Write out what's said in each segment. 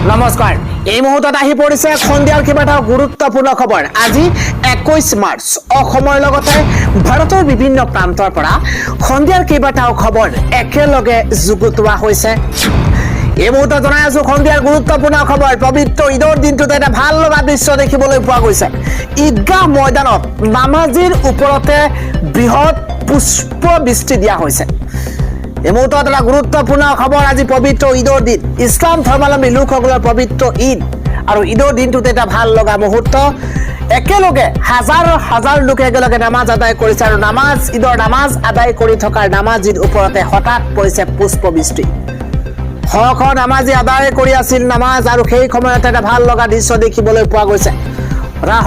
নমস্কাৰ এই মুহূৰ্তত আহি পৰিছে সন্ধিয়াৰ কেইবাটাও গুৰুত্বপূৰ্ণ খবৰ আজি 21 মাৰ্চ অসমৰ লগতে ভাৰতৰ বিভিন্ন প্ৰান্তৰ পৰা সন্ধিয়াৰ কেইবাটাও খবৰ একেলগে যুগুতোৱা হৈছে এই মুহূৰ্তত জনাই আছো সন্ধিয়াৰ গুৰুত্বপূৰ্ণ খবৰ পবিত্ৰ ঈদৰ দিনটোতে এটা ভাল লগা দৃশ্য দেখিবলৈ পোৱা গৈছে ঈদগাহ ময়দানত নামাজীৰ ওপৰতে বৃহৎ পুষ্পবৃষ্টি দিয়া হৈছে এই মুহূৰ্তত এটা গুৰুত্বপূৰ্ণ খবৰ আজি পবিত্ৰ ঈদৰ দিন ইছলাম ধৰ্মাৱলম্বী লোকসকলৰ পবিত্ৰ ঈদ আৰু ঈদৰ দিনটোতে এটা ভাল লগা মুহূৰ্ত একেলগে হাজাৰ হাজাৰ লোকে একেলগে নামাজ আদায় কৰিছে আৰু ঈদৰ নামাজ আদায় কৰি থকাৰ নামাজীৰ ওপৰতে হঠাৎ পৰিছে পুষ্পবৃষ্টি শ শ নামাজী আদায় কৰি আছিল নামাজ আৰু সেই সময়তে এটা ভাল লগা দৃশ্য দেখিবলৈ পোৱা গৈছে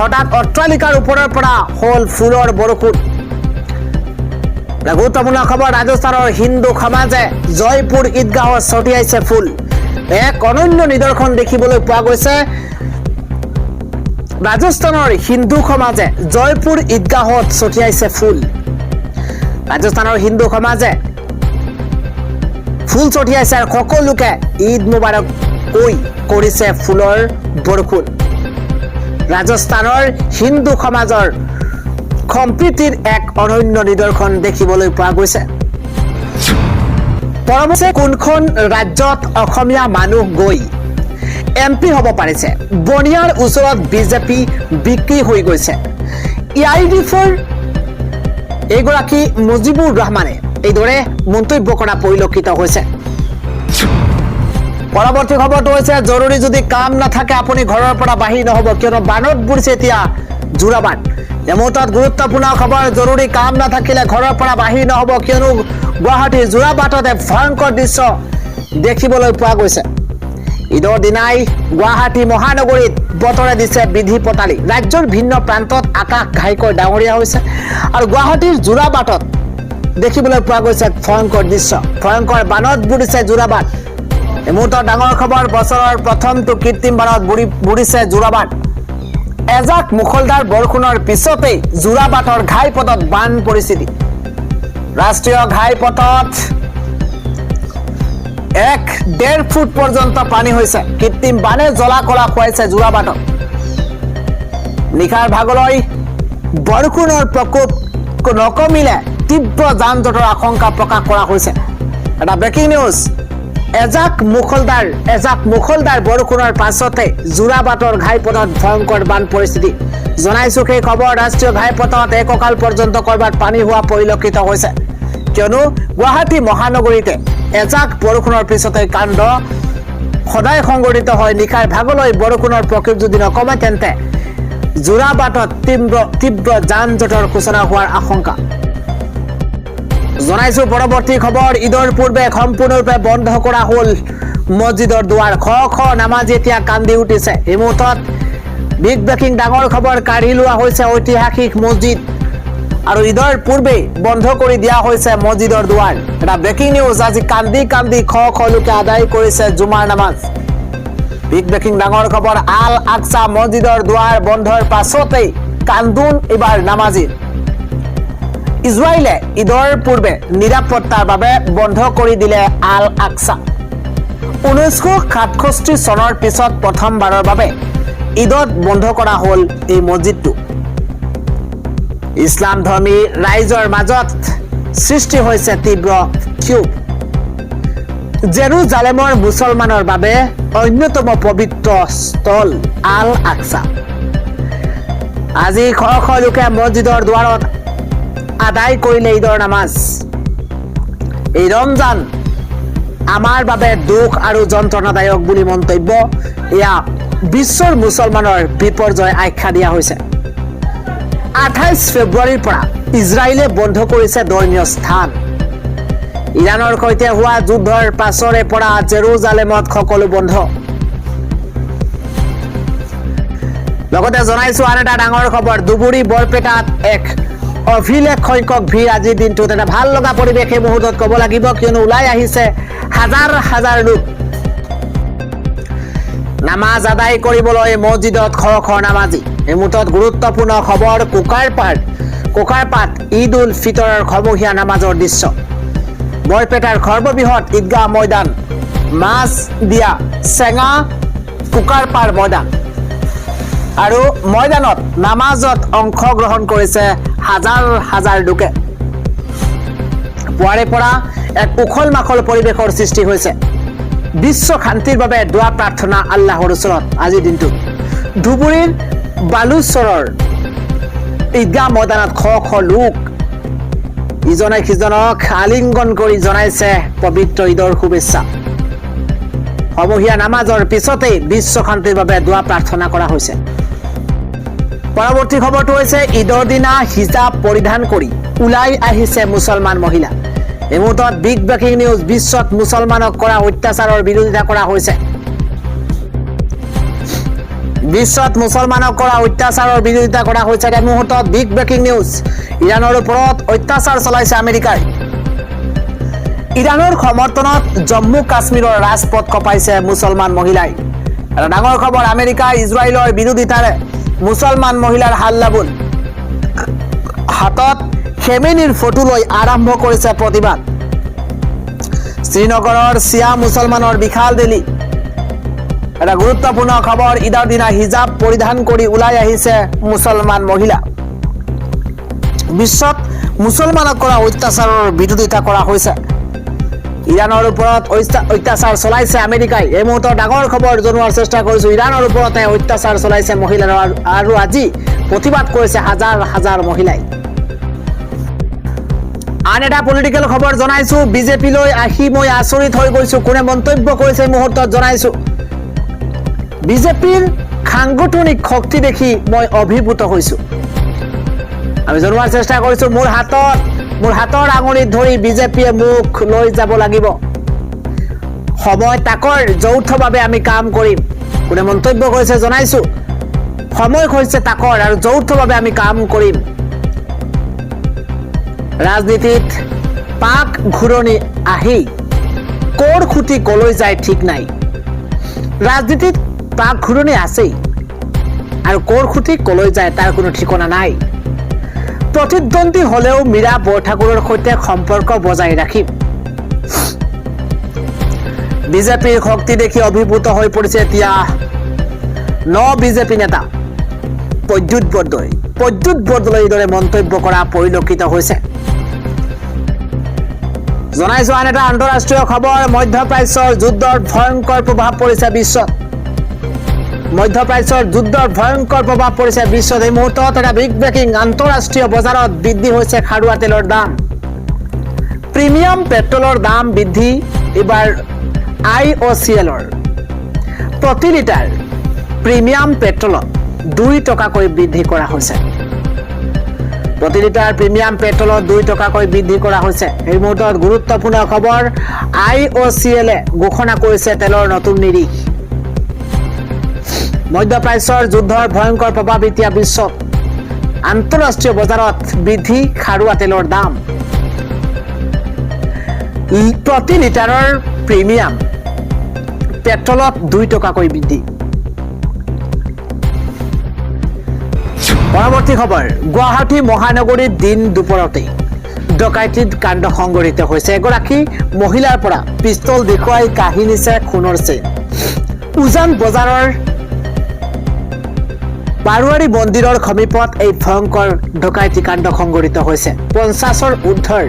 হঠাৎ অট্টালিকাৰ ওপৰৰ পৰা হল ফুলৰ বৰষুণ গুৰুত্বপূৰ্ণ খবৰ ৰাজস্থানৰ হিন্দু সমাজে জয়পুৰ ঈদগাহত ছটিয়াইছে ফুল এক অনন্য নিদৰ্শন দেখিবলৈ পোৱা গৈছে ৰাজস্থানৰ হিন্দু সমাজে জয়পুৰ ঈদগাহত ছটিয়াইছে ফুল ৰাজস্থানৰ হিন্দু সমাজে ফুল ছটিয়াইছে আৰু সকলোকে ঈদ মুবাৰক কৈ কৰিছে ফুলৰ বৰষুণ ৰাজস্থানৰ হিন্দু সমাজৰ সম্প্ৰীতিৰ এক অনন্য নিদৰ্শন দেখিবলৈ পোৱা গৈছে পৰৱৰ্তী কোনখন ৰাজ্যত অসমীয়া মানুহ গৈ এমপি হ'ব পাৰিছে বনিয়াৰ ওচৰত বিজেপি বিক্ৰী হৈ গৈছে ইআইডিফৰ এইগৰাকী মুজিবুৰ ৰহমানে এইদৰে মন্তব্য কৰা পৰিলক্ষিত হৈছে পৰৱৰ্তী খবৰটো হৈছে জৰুৰী যদি কাম নাথাকে আপুনি ঘৰৰ পৰা বাহিৰ নহ'ব কিয়নো বানত বুৰিছে এতিয়া যোৰাবাট এই মুহূৰ্তত গুৰুত্বপূৰ্ণ খবৰ জৰুৰী কাম নাথাকিলে ঘৰৰ পৰা বাহিৰ নহ'ব কিয়নো গুৱাহাটীৰ যোৰাবাটতে ভয়ংকৰ দৃশ্য দেখিবলৈ পোৱা গৈছে ঈদৰ দিনাই গুৱাহাটী মহানগৰীত বতৰে দিছে বিধি পতালি ৰাজ্যৰ ভিন্ন প্ৰান্তত আকাশ ঘাইকৈ ডাঙৰীয়া হৈছে আৰু গুৱাহাটীৰ যোৰাবাটত দেখিবলৈ পোৱা গৈছে ভয়ংকৰ দৃশ্য ভয়ংকৰ বানত বুৰিছে যোৰাবাট এই মুহূৰ্তত ডাঙৰ খবৰ বছৰৰ প্ৰথমটো কৃত্ৰিম বানত বুৰিছে যোৰাবাট এজাক মুখলধাৰ বৰষুণৰ পিছতেই যোৰাবাটৰ ঘাইপথত বান পৰিস্থিতি ৰাষ্ট্ৰীয় ঘাইপথত 1.5 ফুট পৰ্যন্ত পানী হৈছে কৃত্ৰিম বানে জলাকলা খুৱাইছে যোৰাবাটত নিশাৰ ভাগলৈ বৰষুণৰ প্ৰকোপ নকমিলে তীব্ৰ যান জঁটৰ আশংকা প্ৰকাশ কৰা হৈছে এটা ব্ৰেকিং নিউজ এজাক মুখলধাৰ বৰষুণৰ পাছতে যোৰাবাটৰ ঘাইপথত ভয়ংকৰ বান পৰিস্থিতি জনাইছো সেই খবৰ ৰাষ্ট্ৰীয় ঘাইপথত এককাল পৰ্যন্ত কৰবাত পানী হোৱা পৰিলক্ষিত হৈছে কিয়নো গুৱাহাটী মহানগৰীতে এজাক বৰষুণৰ পিছতে কাণ্ড সদায় সংঘটিত হয় নিশাৰ ভাগলৈ বৰষুণৰ প্ৰকোপ যদি নকমে তেন্তে যোৰাবাটত তীব্ৰ যান জঁটৰ সূচনা হোৱাৰ আশংকা জনাইছো পৰৱৰ্তী খবৰ ঈদৰ পূৰ্বে সম্পূৰ্ণৰূপে বন্ধ কৰা হল মছজিদৰ দুৱাৰ শ শ নামাজী এতিয়া কান্দি উঠিছে এই মুহূৰ্তত বিগ ব্ৰেকিং ডাঙৰ খবৰ কাঢ়ি লোৱা হৈছে ঐতিহাসিক মছজিদ আৰু ঈদৰ পূৰ্বে বন্ধ কৰি দিয়া হৈছে মছজিদৰ দুৱাৰ এটা ব্ৰেকিং নিউজ আজি কান্দি শ শ লোকে আদায় কৰিছে জুমাৰ নামাজ বিগ ব্ৰেকিং ডাঙৰ খবৰ আল আকছা মছজিদৰ দুৱাৰ বন্ধৰ পাছতেই কান্দোন এবাৰ নামাজীৰ ইজৰাইলে ঈদৰ পূৰ্বে নিৰাপত্তাৰ বাবে বন্ধ কৰি দিলে আল আকছা 1967 চনৰ পিছত প্ৰথমবাৰৰ বাবে ঈদত বন্ধ কৰা হল এই মছজিদটো ইছলাম ধৰ্মী ৰাইজৰ মাজত সৃষ্টি হৈছে তীব্ৰ ক্ষোভ জেৰুজালেমৰ মুছলমানৰ বাবে অন্যতম পবিত্ৰ স্থল আল আকছা আজি শ শ লোকে মছজিদৰ দুৱাৰত আদায় কৰিলে ঈদৰ নামাজ এই ৰমজান আমাৰ বাবে দুখ আৰু যন্ত্ৰণাদায়ক বুলি মন্তব্য এয়া বিশ্বৰ মুছলমানৰ বিপৰ্যয় আখ্যা দিয়া হৈছে 28 ফেব্ৰুৱাৰীৰ পৰা ইজৰাইলে বন্ধ কৰিছে ধৰ্মীয় স্থান ইৰাণৰ সৈতে হোৱা যুদ্ধৰ পাছৰে পৰা জেৰুজালেমত সকলো বন্ধ লগতে জনাইছো আন এটা ডাঙৰ খবৰ দুবুৰী বৰপেটাত এক অভিলেখ সংখ্যক ভিৰ আজিৰ দিনটোত এটা ভাল লগা পৰিৱেশ এই মুহূৰ্তত ক'ব লাগিব কিয়নো ওলাই আহিছে হাজাৰ হাজাৰ লোক নামাজ আদায় কৰিবলৈ মছজিদত শ শ নামাজী এই মুহূৰ্তত গুৰুত্বপূৰ্ণ খবৰ কোকাৰপাত ঈদ উল ফিতৰৰ সমূহীয়া নামাজৰ দৃশ্য বৰপেটাৰ সৰ্ববৃহৎ ঈদগাহ ময়দান মাছ দিয়া চেঙা কুকাৰপাৰ ময়দান আৰু ময়দানত নামাজত অংশগ্ৰহণ কৰিছে হাজাৰ হাজাৰ লোকে। পুৱাৰে পৰা এক উখল মাখল পৰিৱেশৰ সৃষ্টি হৈছে। বিশ্ব শান্তিৰ বাবে দোৱা প্ৰাৰ্থনা আল্লাহৰ ওচৰত আজিৰ দিনটোত ধুবুৰীৰ বালুচৰৰ ঈদগাহ ময়দানত শ শ লোক ইজনে সিজনক আলিংগন কৰি জনাইছে পবিত্ৰ ঈদৰ শুভেচ্ছা। সমূহীয়া নামাজৰ পিছতেই বিশ্ব শান্তিৰ বাবে দোৱা প্ৰাৰ্থনা কৰা হৈছে। পৰৱৰ্তী খবৰটো হৈছে ঈদৰ দিনা হিজাব পৰিধান কৰি ওলাই আহিছে মুছলমান মহিলা। এই মুহূৰ্তত বিগ ব্ৰেকিং নিউজ। বিশ্বত মুছলমানক কৰা অত্যাচাৰৰ বিৰোধিতা কৰা হৈছে। বিশ্বত মুছলমানক কৰা অত্যাচাৰৰ বিৰোধিতা কৰা হৈছে। এই মুহূৰ্তত বিগ ব্ৰেকিং নিউজ। ইৰাণৰ ওপৰত অত্যাচাৰ চলাইছে আমেৰিকাই। ইৰাণৰ সমৰ্থনত জম্মু কাশ্মীৰৰ ৰাজপথ কঁপাইছে মুছলমান মহিলাই। এটা ডাঙৰ খবৰ, আমেৰিকা ইজৰাইলৰ বিৰোধিতাৰে মুছলমান মহিলাৰ হাল্লাবোল। হাতত খেমেনিৰ ফটো লৈ আৰম্ভ কৰিছে প্ৰতিবাদ। শ্ৰীনগৰৰ চিয়া মুছলমানৰ বিশাল ৰেলী। এটা গুৰুত্বপূৰ্ণ খবৰ, ঈদৰ দিনা হিজাব পৰিধান কৰি ওলাই আহিছে মুছলমান মহিলা। বিশ্বত মুছলমানক কৰা অত্যাচাৰৰ বিৰোধিতা কৰা হৈছে। ইৰাণৰ ওপৰত অত্যাচাৰ চলাইছে আমেৰিকাই। এই মুহূৰ্তৰ ডাঙৰ খবৰ জনোৱাৰ চেষ্টা কৰিছো। ইৰাণৰ ওপৰতে অত্যাচাৰ চলাইছে মহিলাৰ আৰু আজি প্ৰতিবাদ কৰিছে হাজাৰ হাজাৰ মহিলাই। আন এটা পলিটিকেল খবৰ জনাইছো। বিজেপিলৈ আহি মই আচৰিত হৈ গৈছো। কোনে মন্তব্য কৰিছে এই মুহূৰ্তত জনাইছো। বিজেপিৰ সাংগঠনিক শক্তি দেখি মই অভিভূত হৈছো। আমি জনোৱাৰ চেষ্টা কৰিছো। মোৰ হাতৰ আঙুলিত ধৰি বিজেপিয়ে মোক লৈ যাব লাগিব। সময় তাকৰ, যৌথভাৱে আমি কাম কৰিম। কোনে মন্তব্য কৰিছে জনাইছো। সময় হৈছে তাকৰ আৰু যৌথভাৱে আমি কাম কৰিম। ৰাজনীতিত পাক ঘূৰণি আহি কৰ খুটি কলৈ যায় ঠিক নাই। ৰাজনীতিত পাক ঘূৰণি আছেই আৰু কৰ খুটি কলৈ যায় তাৰ কোনো ঠিকনা নাই। প্ৰতিদ্বন্দ্বী হলেও মীৰা বৰঠাকুৰৰ সৈতে সম্পৰ্ক বজাই ৰাখিম। বিজেপিৰ শক্তি দেখি অভিভূত হৈ পৰিছে এতিয়া বিজেপি নেতা প্ৰদ্যুৎ বৰদলৈ দৰে মন্তব্য কৰা পৰিলক্ষিত হৈছে। জনাইছো আন এটা আন্তঃৰাষ্ট্ৰীয় খবৰ। মধ্যপ্ৰাচ্যৰ যুদ্ধৰ ভয়ংকৰ প্ৰভাৱ পৰিছে বিশ্বত। মধ্যপ্ৰাচ্যৰ যুদ্ধৰ ভয়ংকৰ প্ৰভাৱ পৰিছে বিশ্বত। এই মুহূৰ্তত এটা বিগ ব্ৰেকিং। আন্তঃৰাষ্ট্ৰীয় বজাৰত বৃদ্ধি হৈছে খাৰুৱা তেলৰ দাম। প্ৰিমিয়াম পেট্ৰলৰ দাম বৃদ্ধি। এইবাৰ IOCLৰ প্ৰতি লিটাৰ প্ৰিমিয়াম পেট্ৰলত 2 টকাকৈ বৃদ্ধি কৰা হৈছে। প্ৰতি লিটাৰ প্ৰিমিয়াম পেট্ৰলত 2 টকাকৈ বৃদ্ধি কৰা হৈছে। এই মুহূৰ্তত গুৰুত্বপূৰ্ণ খবৰ, IOCLে ঘোষণা কৰিছে তেলৰ নতুন নিৰিখ। মধ্যপ্ৰাচ্যৰ যুদ্ধৰ ভয়ংকৰ প্ৰভাৱ এতিয়া বিশ্বত। আন্তঃৰাষ্ট্ৰীয় বজাৰত বৃদ্ধি খাৰুৱা তেলৰ দাম। প্ৰতি লিটাৰৰ প্ৰিমিয়াম পেট্ৰলত 2 টকাকৈ বৃদ্ধি। পৰৱৰ্তী খবৰ, গুৱাহাটী মহানগৰীত দিন দুপৰতে ডকাইতিৰ কাণ্ড সংঘটিত হৈছে। এগৰাকী মহিলাৰ পৰা পিস্তল দেখুৱাই কাঢ়ি নিছে সোণৰ চেইন। উজান বজাৰৰ বাৰোৱাৰী মন্দিৰৰ সমীপত এই ভয়ংকৰ ডকাইতি কাণ্ড সংঘটিত হৈছে। 50ৰ ঊৰ্ধৰ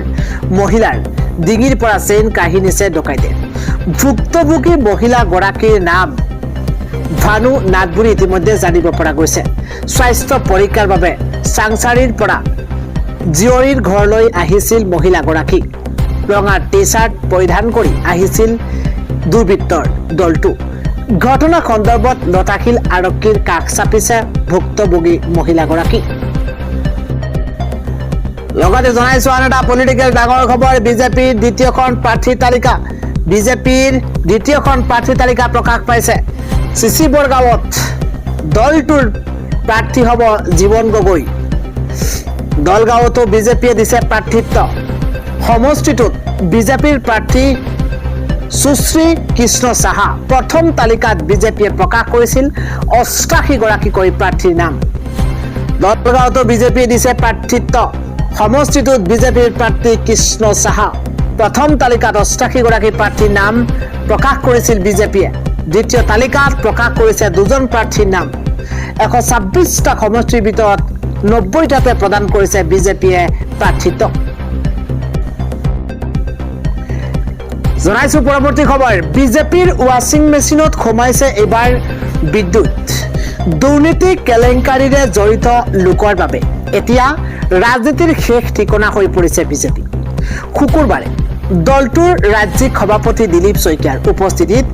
মহিলাৰ ডিঙিৰ পৰা চেইন কাঢ়ি নিছে ডকাইতে। ভুক্তভোগী মহিলাগৰাকীৰ নাম ভানু নাথ বুলি ইতিমধ্যে জানিব পৰা গৈছে। স্বাস্থ্য পৰীক্ষাৰ বাবে চাংচাৰীৰ পৰা জীয়ৰীৰ ঘৰলৈ আহিছিল মহিলাগৰাকী। ৰঙা টি-চাৰ্ট পৰিধান কৰি আহিছিল দুৰ্বৃত্তৰ দলটো। ঘটনা সন্দৰ্ভত লতাশিল আৰক্ষীৰ কাষ চাপিছে ভুক্তভোগী মহিলাগৰাকী। লগতে জনাইছো আন এটা পলিটিকেল ডাঙৰ খবৰ। বিজেপিৰ দ্বিতীয়খন প্ৰাৰ্থী তালিকা প্ৰকাশ পাইছে। চিচি বৰগাঁৱত দলটোৰ প্ৰাৰ্থী হ'ব জীৱন গগৈ। দলগাঁৱতো বিজেপিয়ে দিছে প্ৰাৰ্থিত্ব। সমষ্টিটোত বিজেপিৰ প্ৰাৰ্থী সুশ্ৰী কৃষ্ণ সাহা। প্ৰথম তালিকাত বিজেপিয়ে প্ৰকাশ কৰিছিল 88 গৰাকীকৈ প্ৰাৰ্থীৰ নাম। দলগাঁৱতো বিজেপিয়ে দিছে প্ৰাৰ্থিত্ব। সমষ্টিটোত বিজেপিৰ প্ৰাৰ্থী কৃষ্ণ সাহা। প্ৰথম তালিকাত 88 গৰাকী প্ৰাৰ্থীৰ নাম প্ৰকাশ কৰিছিল বিজেপিয়ে। দ্বিতীয় তালিকাত প্ৰকাশ কৰিছে দুজন প্ৰাৰ্থীৰ নাম 126টা সমষ্টিৰ ভিতৰত 90টাতে প্ৰদান কৰিছে বিজেপিয়ে প্ৰাৰ্থিত্ব জনাইছো পৰৱৰ্তী খবৰ বিজেপিৰ ৱাশ্বিং মেচিনত সোমাইছে এবাৰ বিদ্যুৎ দুৰ্নীতি কেলেংকাৰীৰে জড়িত লোকৰ বাবে এতিয়া ৰাজনীতিৰ শেষ ঠিকনা হৈ পৰিছে বিজেপি শুকুৰবাৰে দলটোৰ ৰাজ্যিক সভাপতি দিলীপ শইকীয়াৰ উপস্থিতিত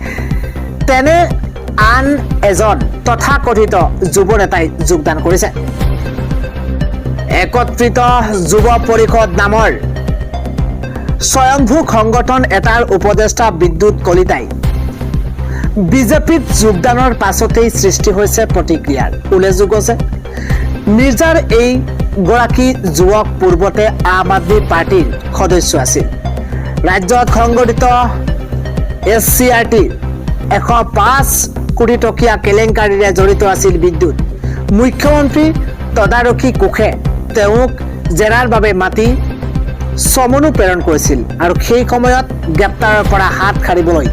তেনে আন এজন তথাকথিত যুৱ নেতাই যোগদান কৰিছে একত্ৰিত যুৱ পৰিষদ নামৰ স্বয়ংভূ সংগঠন এটাৰ উপদেষ্টা বিদ্যুৎ কলিতাই বিজেপিত যোগদানৰ পাছতেই সৃষ্টি হৈছে প্ৰতিক্ৰিয়াৰ উল্লেখযোগ্য যে মিৰ্জাৰ এই গৰাকী যুৱক পূৰ্বতে আম আদমি পাৰ্টিৰ সদস্য আছিল ৰাজ্যত সংগঠিত SCRT 105 কোটি টকীয়া কেলেংকাৰীৰে জড়িত আছিল বিদ্যুৎ মুখ্যমন্ত্ৰী তদাৰকী কোষে তেওঁক জেৰাৰ বাবে মাতি সমনো প্ৰেৰণ কৰিছিল আৰু সেই সময়ত গ্ৰেপ্তাৰৰ পৰা হাত সাৰিবলৈ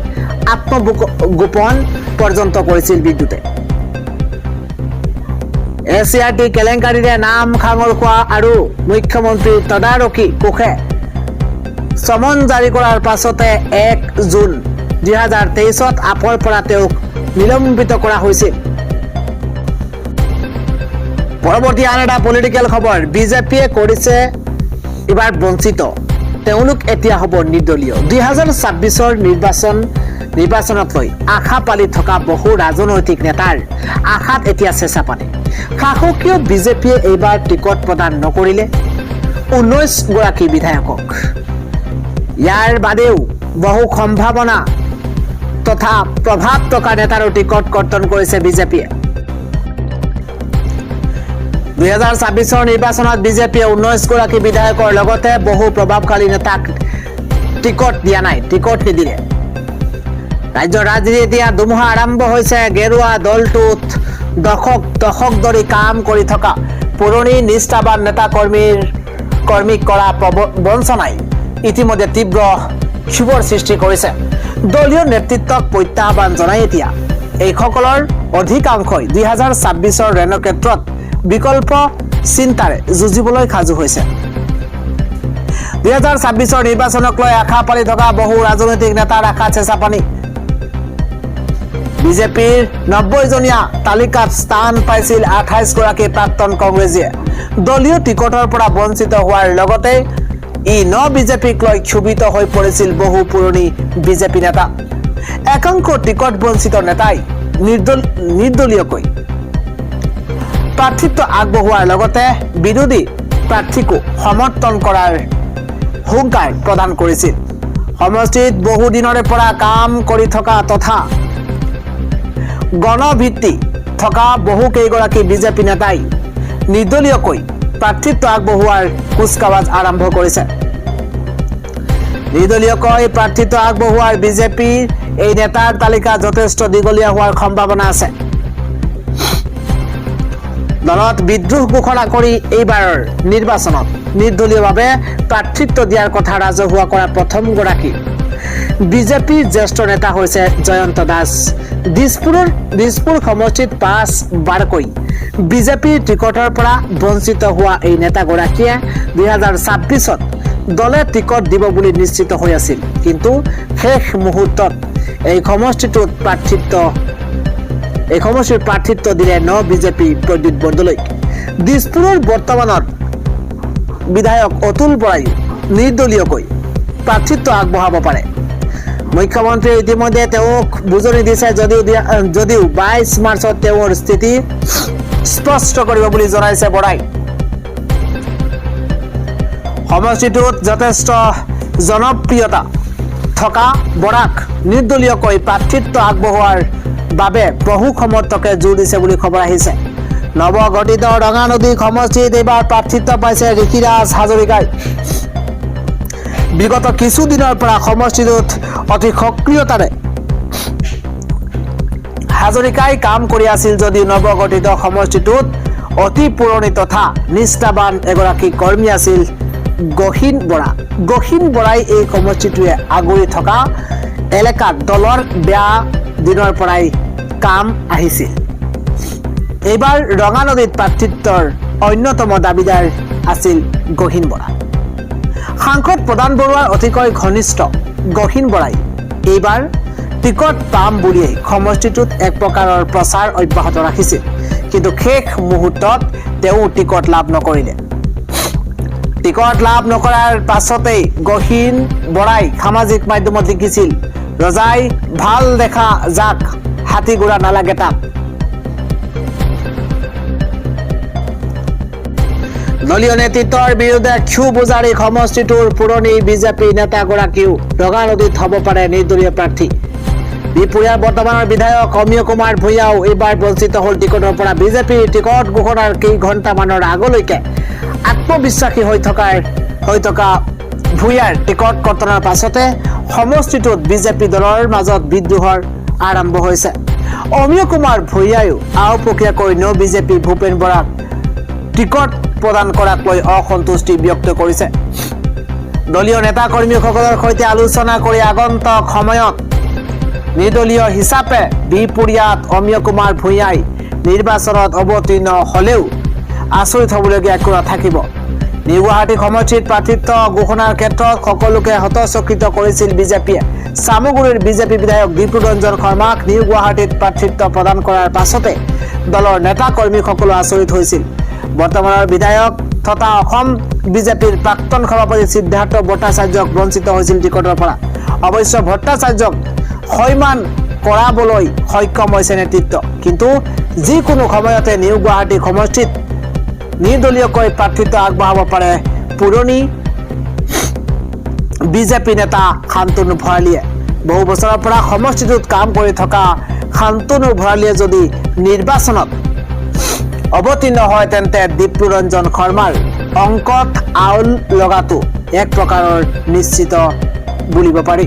আত্মগোপন পৰ্যন্ত কৰিছিল বিদ্যুতে SCRT কেলেংকাৰীৰে নাম খাঙৰ খোৱা আৰু মুখ্যমন্ত্ৰী তদাৰকী কোষে সমন জাৰি কৰাৰ পাছতে 1 জুন 2023ত আপৰ পৰা তেওঁক নিলম্বিত কৰা হৈছিল পৰৱৰ্তী আন এটা পলিটিকেল খবৰ বিজেপিয়ে কৰিছে এবাৰ বঞ্চিত তেওঁলোক এতিয়া হ'ব নিৰ্দলীয় 2026ৰ নিৰ্বাচনত লৈ আশা পালি থকা বহু ৰাজনৈতিক নেতাৰ আশাত এতিয়া চেঁচা পানী শাসকীয় বিজেপিয়ে এইবাৰ টিকট প্ৰদান নকৰিলে 19 গৰাকী বিধায়কক ইয়াৰ বাদেও বহু সম্ভাৱনা তথা প্ৰভাৱ থকা নেতাৰো টিকট কৰ্তন কৰিছে বিজেপিয়ে 2026ৰ নিৰ্বাচনত বিজেপিয়ে 19 গৰাকী বিধায়কৰ লগতে বহু প্ৰভাৱশালী নেতাক টিকট দিয়া নাই টিকট নিদিলে ৰাজ্যৰ ৰাজনীতি এতিয়া দুমুহা আৰম্ভ হৈছে গেৰুৱা দলটোত দশক ধৰি কাম কৰি থকা পুৰণি নিষ্ঠাবান নেতা কৰ্মীক কৰা বঞ্চনাই ইতিমধ্যে তীব্ৰ ক্ষোভৰ সৃষ্টি কৰিছে দলীয় নেতৃত্বক প্ৰত্যাহ্বান জনাই এতিয়া এইসকলৰ অধিকাংশই 2026ৰ ৰণক্ষেত্ৰত বিকল্প চিন্তাৰে যুঁজিবলৈ সাজু হৈছে 2026ৰ নিৰ্বাচনক লৈ আশা পালি থকা বহু ৰাজনৈতিক নেতাৰ আশা চেঁচা পানী বিজেপিৰ 90জনীয়া তালিকাত স্থান পাইছিল 28 গৰাকী প্ৰাক্তন কংগ্ৰেছীয়ে দলীয় টিকটৰ পৰা বঞ্চিত হোৱাৰ লগতে বিজেপিক লৈ ক্ষোভিত হৈ পৰিছিল বহু পুৰণি বিজেপি নেতা একাংশ টিকট বঞ্চিত নেতাই নিৰ্দলীয়কৈ প্ৰাৰ্থিত্ব আগবঢ়োৱাৰ লগতে বিৰোধী প্ৰাৰ্থীকো সমৰ্থন কৰাৰ হুংকাৰ প্ৰদান কৰিছিল সমষ্টিত বহু দিনৰে পৰা কাম কৰি থকা তথা গণভিত্তি থকা বহু কেইগৰাকী বিজেপি নেতাই নিৰ্দলীয়কৈ প্ৰাৰ্থিত্ব আগবঢ়োৱাৰ কুচকাৱাজ আৰম্ভ কৰিছে নিৰ্দলীয়কৈ প্ৰাৰ্থিত্ব আগবঢ়োৱাৰ বিজেপিৰ এই নেতাৰ তালিকা যথেষ্ট দীঘলীয়া হোৱাৰ সম্ভাৱনা আছে দলত বিদ্ৰোহ ঘোষণা কৰি এইবাৰৰ নিৰ্বাচনত নিৰ্দলীয়ভাৱে প্ৰাৰ্থিত্ব দিয়াৰ কথা ৰাজহুৱা কৰা প্ৰথমগৰাকী বিজেপিৰ জ্যেষ্ঠ নেতা হৈছে জয়ন্ত দাস দিছপুৰ সমষ্টিত 5 বাৰকৈ বিজেপিৰ টিকটৰ পৰা বঞ্চিত হোৱা এই নেতাগৰাকীয়ে 2026ত দলে টিকট দিব বুলি নিশ্চিত হৈ আছিল কিন্তু শেষ মুহূৰ্তত এই সমষ্টিৰ প্ৰাৰ্থিত্ব দিলে বিজেপি প্ৰদ্যুৎ বৰদলৈক দিছপুৰৰ বৰ্তমানৰ বিধায়ক অতুল বৰাই নিৰ্দলীয়কৈ প্ৰাৰ্থিত্ব আগবঢ়াব পাৰে মুখ্যমন্ত্ৰীয়ে ইতিমধ্যে তেওঁক বুজনি দিছে যদিও 22 মাৰ্চত তেওঁৰ স্থিতি স্পষ্ট কৰিব বুলি জনাইছে বৰাই সমষ্টিটোত যথেষ্ট জনপ্ৰিয়তা থকা বৰাক নিৰ্দলীয়কৈ প্ৰাৰ্থিত্ব আগবঢ়োৱাৰ বাবে বহু সমৰ্থকে জোৰ দিছে বুলি খবৰ আহিছে নৱগঠিত ৰঙানদী সমষ্টিত এইবাৰ প্ৰাৰ্থিত্ব পাইছে ঋষিৰাজ হাজৰিকাই বিগত কিছুদিনৰ পৰা সমষ্টিটোত অতি সক্ৰিয়তাৰে হাজৰিকাই কাম কৰি আছিল যদিও নৱগঠিত সমষ্টিটোত অতি পুৰণি তথা নিষ্ঠাবান এগৰাকী কৰ্মী আছিল গহীন বৰাই এই সমষ্টিটোৱে আগুৰি থকা এলেকাত দলৰ বেয়া দিনৰ পৰাই কাম আহিছিল। এইবাৰ ৰঙানদীত প্ৰাৰ্থিত্বৰ অন্যতম দাবীদাৰ আছিল গহীন বৰা। সাংসদ প্ৰদান বৰুৱাৰ অতিকৈ ঘনিষ্ঠ গহীন বৰাই এইবাৰ টিকট পাম বুলিয়েই সমষ্টিটোত এক প্ৰকাৰৰ প্ৰচাৰ অব্যাহত ৰাখিছিল। কিন্তু শেষ মুহূৰ্তত তেওঁ টিকট লাভ নকৰিলে। টিকট লাভ নকৰাৰ পাছতেই গহীন বৰাই সামাজিক মাধ্যমত লিখিছিল, ৰজাই ভাল দেখা যাক, হাতী ঘোঁৰা নালাগে তাক। দলীয় নেতৃত্বৰ বিৰুদ্ধে ক্ষোভ উজাৰি সমষ্টিটোৰ পুৰণি বিজেপি নেতাগৰাকীও ৰঙানদীত হ'ব পাৰে নিৰ্দলীয় প্ৰাৰ্থী। বিপুৰীয়াৰ বৰ্তমানৰ বিধায়ক অমীয় কুমাৰ ভূঞাও এইবাৰ বঞ্চিত হ'ল টিকটৰ পৰা। বিজেপিৰ টিকট ঘোষণাৰ কেইঘণ্টামানৰ আগলৈকে আত্মবিশ্বাসী হৈ থকা ভূঞাৰ টিকট কৰ্তনৰ পাছতে সমষ্টিটোত বিজেপি দলৰ মাজত বিদ্ৰোহৰ আৰম্ভ হৈছে। অমীয় কুমাৰ ভূঞায়ো আওপকীয়াকৈ বিজেপি ভূপেন বৰাক টিকট প্ৰদান কৰাক লৈ অসন্তুষ্টি ব্যক্ত কৰিছে। দলীয় নেতা কৰ্মীসকলৰ সৈতে আলোচনা কৰি আগন্তুক সময়ত নিৰ্দলীয় হিচাপে বিপুৰীয়াত অমীয় কুমাৰ ভূঞাই নিৰ্বাচনত অৱতীৰ্ণ হ'লেও আচৰিত হ'বলগীয়া একো নাথাকিব। নিউ গুৱাহাটী সমষ্টিত প্ৰাৰ্থিত্ব ঘোষণাৰ ক্ষেত্ৰত সকলোকে হতচকিত কৰিছিল বিজেপিয়ে। চামগুৰিৰ বিজেপি বিধায়ক দীপুৰঞ্জন শৰ্মাক নিউ গুৱাহাটীত প্ৰাৰ্থিত্ব প্ৰদান কৰাৰ পাছতে দলৰ নেতা কৰ্মীসকলো আচৰিত হৈছিল। বৰ্তমানৰ বিধায়ক তথা অসম বিজেপিৰ প্ৰাক্তন সভাপতি সিদ্ধাৰ্থ ভট্টাচাৰ্যক বঞ্চিত হৈছিল টিকটৰ পৰা। অৱশ্যে ভট্টাচাৰ্যক সৈমান কৰাবলৈ সক্ষম হৈছে নেতৃত্ব। কিন্তু যিকোনো সময়তে নিউ গুৱাহাটী সমষ্টিত নিৰ্দলীয়কৈ প্ৰাৰ্থিত্ব আগবঢ়াব পাৰে পুৰণি বিজেপি নেতা শান্তনু ভৰালীয়ে। বহু বছৰৰ পৰা সমষ্টিটোত কাম কৰি থকা শান্তনু ভৰালীয়ে যদি নিৰ্বাচনত অৱতীৰ্ণ হয় তেন্তে দীপুৰঞ্জন শৰ্মাৰ অংকত আউল লগাটো এক প্ৰকাৰৰ নিশ্চিত বুলিব পাৰি।